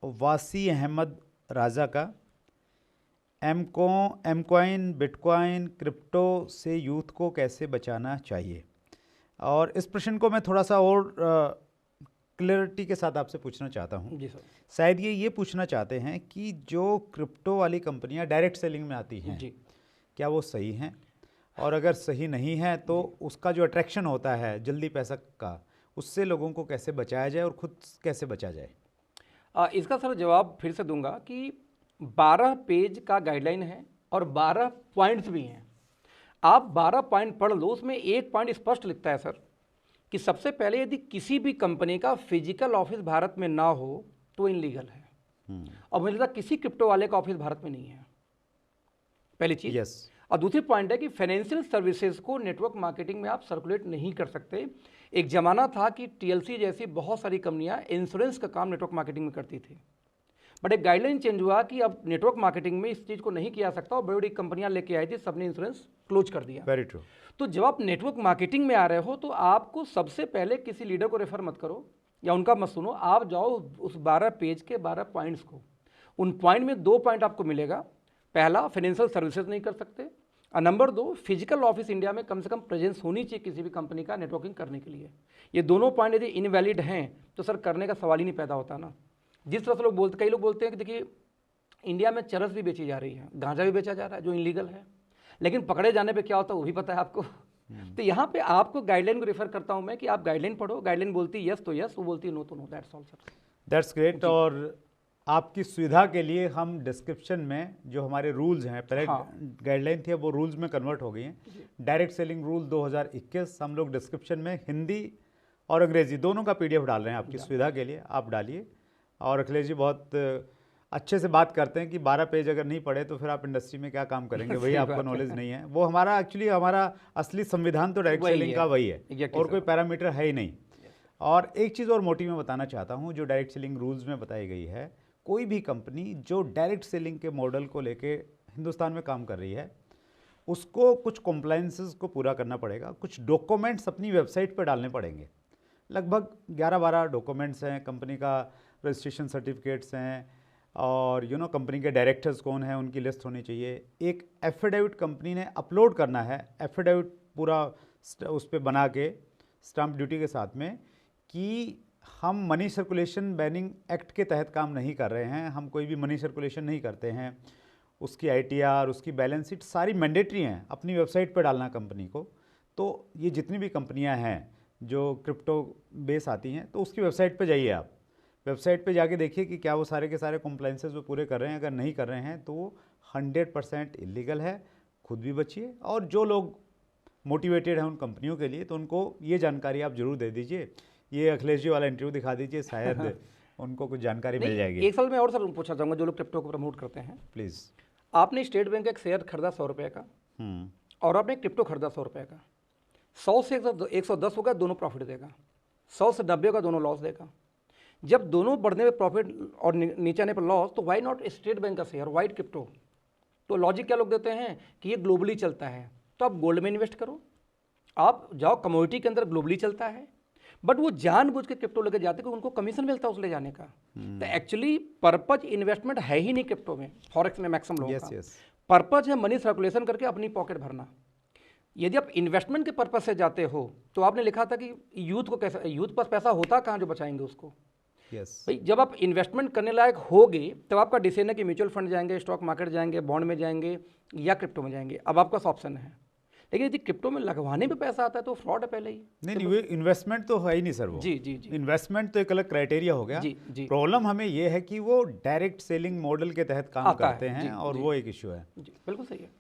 वासी अहमद राजा का, एमकॉइन bitcoin crypto से यूथ को कैसे बचाना चाहिए। और इस प्रश्न को मैं थोड़ा सा और क्लैरिटी के साथ आपसे पूछना चाहता हूँ। जी सर। शायद ये पूछना चाहते हैं कि जो क्रिप्टो वाली कंपनियाँ डायरेक्ट सेलिंग में आती हैं जी। क्या वो सही हैं, और अगर सही नहीं है तो उसका जो अट्रैक्शन होता है जल्दी पैसा का, उससे लोगों को कैसे बचाया जाए और खुद कैसे बचा जाए। इसका सर जवाब फिर से दूंगा कि 12 पेज का गाइडलाइन है और 12 पॉइंट्स भी हैं। आप 12 पॉइंट पढ़ लो, उसमें एक पॉइंट स्पष्ट लिखता है सर कि सबसे पहले यदि किसी भी कंपनी का फिजिकल ऑफिस भारत में ना हो तो इनलीगल है। और मुझे लगता है किसी क्रिप्टो वाले का ऑफिस भारत में नहीं है, पहली चीज। यस। और दूसरी पॉइंट है कि फाइनेंशियल सर्विसेज को नेटवर्क मार्केटिंग में आप सर्कुलेट नहीं कर सकते। एक जमाना था कि टीएलसी जैसी बहुत सारी कंपनियां इंश्योरेंस का काम नेटवर्क मार्केटिंग में करती थी, बट एक गाइडलाइन चेंज हुआ कि अब नेटवर्क मार्केटिंग में इस चीज़ को नहीं किया सकता, और बड़ी बड़ी कंपनियां लेके आई थी, सबने इंश्योरेंस क्लोज कर दिया। Very true. तो जब आप नेटवर्क मार्केटिंग में आ रहे हो तो आपको सबसे पहले किसी लीडर को रेफर मत करो या उनका मत सुनो, आप जाओ उस 12 पेज के 12 पॉइंट्स को। उन पॉइंट में 2 पॉइंट आपको मिलेगा। पहला, फाइनेंशियल सर्विसेज नहीं कर सकते, और नंबर 2, फिजिकल ऑफिस इंडिया में कम से कम प्रेजेंस होनी चाहिए किसी भी कंपनी का नेटवर्किंग करने के लिए। ये दोनों पॉइंट यदि इनवैलिड हैं तो सर करने का सवाल ही नहीं पैदा होता ना। जिस तरह से कई लोग बोलते हैं कि देखिए इंडिया में चरस भी बेची जा रही है, गांजा भी बेचा जा रहा है जो इनलीगल है, लेकिन पकड़े जाने पे क्या होता है वो भी पता है आपको। तो यहाँ पे आपको गाइडलाइन को रेफर करता हूँ मैं कि आप गाइडलाइन पढ़ो। गाइडलाइन बोलती है यस तो यस, वो बोलती है नो तो no, that's all sir. That's great. और आपकी सुविधा के लिए हम डिस्क्रिप्शन में जो हमारे रूल्स हैं, पहले गाइडलाइन थी वो रूल्स में कन्वर्ट हो गई हैं। डायरेक्ट सेलिंग रूल 2021 हम लोग डिस्क्रिप्शन में हिंदी और अंग्रेजी दोनों का पीडीएफ डाल रहे हैं आपकी सुविधा के लिए, आप डालिए। और अखिलेश जी बहुत अच्छे से बात करते हैं कि 12 पेज अगर नहीं पढ़े तो फिर आप इंडस्ट्री में क्या काम करेंगे, वही आपको नॉलेज नहीं है। वो हमारा एक्चुअली हमारा असली संविधान तो डायरेक्ट सेलिंग का वही है, और कोई पैरामीटर है ही नहीं। और एक चीज़ और मोटी में बताना चाहता हूँ, जो डायरेक्ट सेलिंग रूल्स में बताई गई है, कोई भी कंपनी जो डायरेक्ट सेलिंग के मॉडल को लेके हिंदुस्तान में काम कर रही है उसको कुछ कॉम्प्लायंसेस को पूरा करना पड़ेगा, कुछ डॉक्यूमेंट्स अपनी वेबसाइट पर डालने पड़ेंगे। लगभग 11-12 डॉक्यूमेंट्स हैं, कंपनी का रजिस्ट्रेशन सर्टिफिकेट्स हैं, और कंपनी के डायरेक्टर्स कौन हैं उनकी लिस्ट होनी चाहिए। एक एफिडेविट कंपनी ने अपलोड करना है, एफिडेविट पूरा उस पर बना के स्टैंप ड्यूटी के साथ में, कि हम मनी सर्कुलेशन बैनिंग एक्ट के तहत काम नहीं कर रहे हैं, हम कोई भी मनी सर्कुलेशन नहीं करते हैं। उसकी आईटीआर, उसकी बैलेंस शीट सारी मैंडेटरी हैं, अपनी वेबसाइट पर डालना कंपनी को। तो ये जितनी भी कंपनियां हैं जो क्रिप्टो बेस आती हैं, तो उसकी वेबसाइट पर जाइए, आप वेबसाइट पे जाके देखिए कि क्या वो सारे के सारे कॉम्प्लायंसेस वो पूरे कर रहे हैं। अगर नहीं कर रहे हैं तो वो 100% इलीगल है, खुद भी बचिए। और जो लोग मोटिवेटेड हैं उन कंपनियों के लिए, तो उनको ये जानकारी आप जरूर दे दीजिए। ये अखिलेश जी वाला इंटरव्यू दिखा दीजिए, शायद उनको कुछ जानकारी मिल जाएगी। एक साल में और सर पूछना चाहूँगा, जो लोग क्रिप्टो को प्रमोट करते हैं, प्लीज़। आपने स्टेट बैंक का एक शेयर खरीदा 100 रुपये का, और आपने क्रिप्टो खरीदा 100 रुपये का। 100 से 110 होगा, दोनों प्रॉफिट देगा। 100 से 90 होगा, दोनों लॉस देगा। जब दोनों बढ़ने पे प्रॉफिट और नीचे आने पर लॉस, तो वाई नॉट स्टेट बैंक का शेयर, वाइट क्रिप्टो। तो लॉजिक क्या लोग देते हैं कि ये ग्लोबली चलता है, तो आप गोल्ड में इन्वेस्ट करो, आप जाओ कमोडिटी के अंदर, ग्लोबली चलता है। बट वो जानबूझ के क्रिप्टो लेके जाते हैं, उनको कमीशन मिलता है उस ले जाने का। तो एक्चुअली पर्पज इन्वेस्टमेंट है ही नहीं क्रिप्टो में, फॉरेक्स में मैक्सिमम लोगों का पर्पज है मनी सर्कुलेशन करके अपनी पॉकेट भरना। यदि आप इन्वेस्टमेंट के पर्पज से जाते हो, तो आपने लिखा था कि यूथ को कैसे, यूथ पास पैसा होता कहाँ जो बचाएंगे उसको। भाई जब आप इन्वेस्टमेंट करने लायक होगे तब आपका डिसीजन है कि म्यूचुअल फंड जाएंगे, स्टॉक मार्केट जाएंगे, बॉन्ड में जाएंगे या क्रिप्टो में जाएंगे। अब आपका ऑप्शन है। लेकिन यदि क्रिप्टो में लगवाने पे पैसा आता है तो फ्रॉड है पहले ही। नहीं, वो इन्वेस्टमेंट तो है ही नहीं सर। वो जी जी जी, इन्वेस्टमेंट तो एक अलग क्राइटेरिया हो गया। जी जी। प्रॉब्लम हमें ये है कि वो डायरेक्ट सेलिंग मॉडल के तहत काम करते हैं, और वो एक इशू है। जी बिल्कुल सही है।